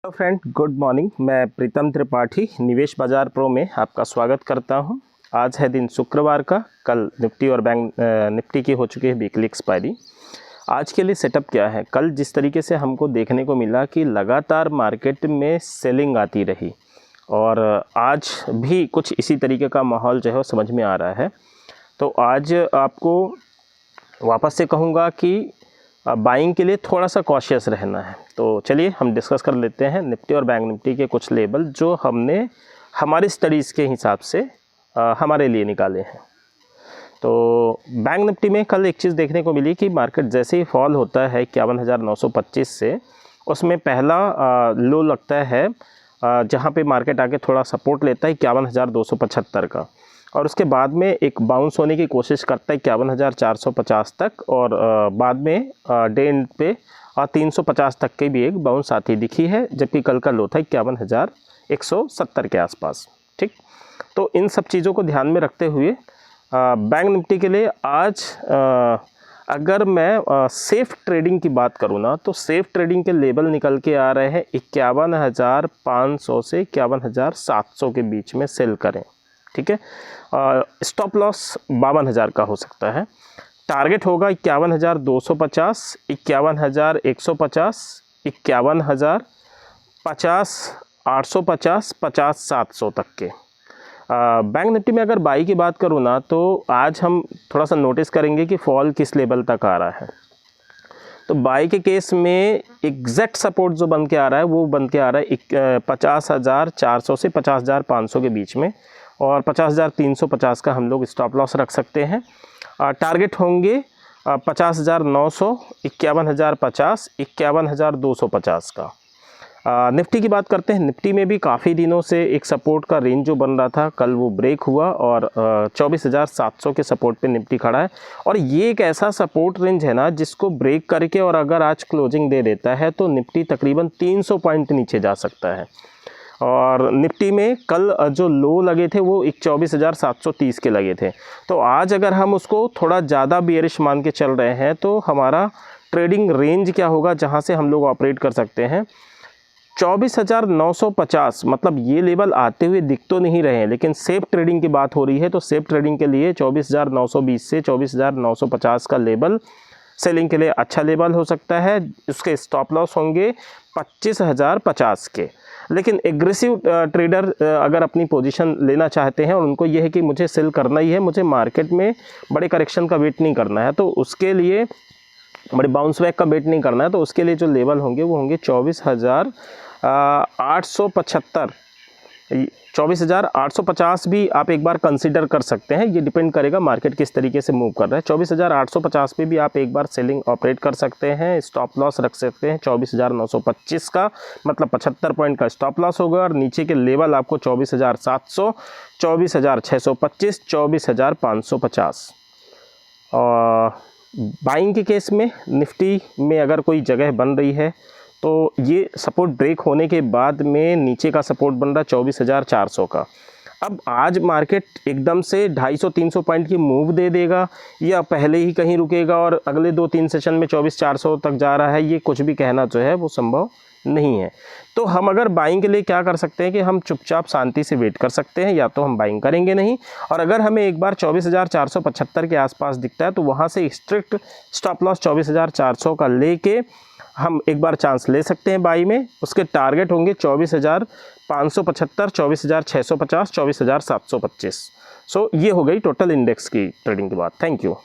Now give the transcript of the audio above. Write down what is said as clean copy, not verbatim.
Hello friend, good morning. मैं प्रीतम त्रिपाठी निवेश बाजार प्रो में आपका स्वागत करता हूं। आज है दिन शुक्रवार का। कल निफ्टी और बैंक निफ्टी की हो चुकी है वीकली एक्सपायरी। आज के लिए सेटअप क्या है? कल जिस तरीके से हमको देखने को मिला कि लगातार मार्केट में सेलिंग आती रही और आज भी कुछ इसी तरीके का माहौल जो है वो समझ में आ रहा है। तो आज आपको वापस से कहूँगा कि बाइंग के लिए थोड़ा सा कॉशियस रहना है। तो चलिए हम डिस्कस कर लेते हैं निफ्टी और बैंक निफ्टी के कुछ लेवल जो हमने हमारी स्टडीज़ के हिसाब से हमारे लिए निकाले हैं। तो बैंक निफ्टी में कल एक चीज़ देखने को मिली कि मार्केट जैसे ही फॉल होता है 51,925 से, उसमें पहला लो लगता है जहाँ पे मार्केट आके थोड़ा सपोर्ट लेता है 51,275 का, और उसके बाद में एक बाउंस होने की कोशिश करता है 51,450 तक, और बाद में डे एंड पे 350 तक की भी एक बाउंस आती दिखी है, जबकि कल का लो था 51,170 के आसपास। ठीक, तो इन सब चीज़ों को ध्यान में रखते हुए बैंक निफ्टी के लिए आज अगर मैं सेफ़ ट्रेडिंग की बात करूँ ना, तो सेफ़ ट्रेडिंग के लेवल निकल के आ रहे हैं 51,500 से 51,700 के बीच में सेल करें। ठीक है, स्टॉप लॉस 52,000 का हो सकता है। टारगेट होगा 51,250, 51,150, 51,050, 50,850, 50,700 तक के। बैंक निफ्टी में अगर बाई की बात करूँ ना, तो आज हम थोड़ा सा नोटिस करेंगे कि फॉल किस लेवल तक आ रहा है। तो बाई के केस में एग्जैक्ट सपोर्ट जो बन के आ रहा है वो बन के आ रहा है 50,400 से 50,500 के बीच में, और 50,350 का हम लोग स्टॉप लॉस रख सकते हैं। टारगेट होंगे 50,900, 51,050, 51,250 का। निफ्टी की बात करते हैं। निफ्टी में भी काफ़ी दिनों से एक सपोर्ट का रेंज जो बन रहा था, कल वो ब्रेक हुआ और 24,700 के सपोर्ट पे निफ्टी खड़ा है। और ये एक ऐसा सपोर्ट रेंज है ना जिसको ब्रेक करके और अगर आज क्लोजिंग दे देता है तो निफ्टी तकरीबन 300 पॉइंट नीचे जा सकता है। और निफ्टी में कल जो लो लगे थे वो 24,730 के लगे थे। तो आज अगर हम उसको थोड़ा ज़्यादा बेयरिश मान के चल रहे हैं तो हमारा ट्रेडिंग रेंज क्या होगा जहां से हम लोग ऑपरेट कर सकते हैं? 24,950, मतलब ये लेवल आते हुए दिख तो नहीं रहे हैं, लेकिन सेफ ट्रेडिंग की बात हो रही है। तो सेफ ट्रेडिंग के लिए 24,920 से 24,950 का लेवल सेलिंग के लिए अच्छा लेवल हो सकता है। उसके स्टॉप लॉस होंगे 25,050 के। लेकिन एग्रेसिव ट्रेडर अगर अपनी पोजीशन लेना चाहते हैं और उनको ये है कि मुझे सेल करना ही है, मुझे मार्केट में बड़े करेक्शन का वेट नहीं करना है, तो उसके लिए बड़े बाउंस बैक का वेट नहीं करना है, तो उसके लिए जो लेवल होंगे वो होंगे 24,875, 24,850 भी आप एक बार कंसिडर कर सकते हैं। ये डिपेंड करेगा मार्केट किस तरीके से मूव कर रहा है। 24,850 पे भी आप एक बार सेलिंग ऑपरेट कर सकते हैं। स्टॉप लॉस रख सकते हैं 24,925 का, मतलब 75 पॉइंट का स्टॉप लॉस होगा। और नीचे के लेवल आपको 24,700, 24,625, 24,550। और बाइंग के केस में निफ्टी में अगर कोई जगह बन रही है तो ये सपोर्ट ब्रेक होने के बाद में नीचे का सपोर्ट बन रहा है 24,400 का। अब आज मार्केट एकदम से 250-300 पॉइंट की मूव दे देगा या पहले ही कहीं रुकेगा और अगले 2-3 सेशन में 24,400 तक जा रहा है, ये कुछ भी कहना जो है वो संभव नहीं है। तो हम अगर बाइंग के लिए क्या कर सकते हैं कि हम चुपचाप शांति से वेट कर सकते हैं, या तो हम बाइंग करेंगे नहीं, और अगर हमें एक बार 24,475 के आसपास दिखता है तो वहाँ से स्ट्रिक्ट स्टॉप लॉस 24,400 का लेके हम एक बार चांस ले सकते हैं बाई में। उसके टारगेट होंगे 24,575, 24,650, 24,725। सो ये हो गई टोटल इंडेक्स की ट्रेडिंग की बात। Thank you.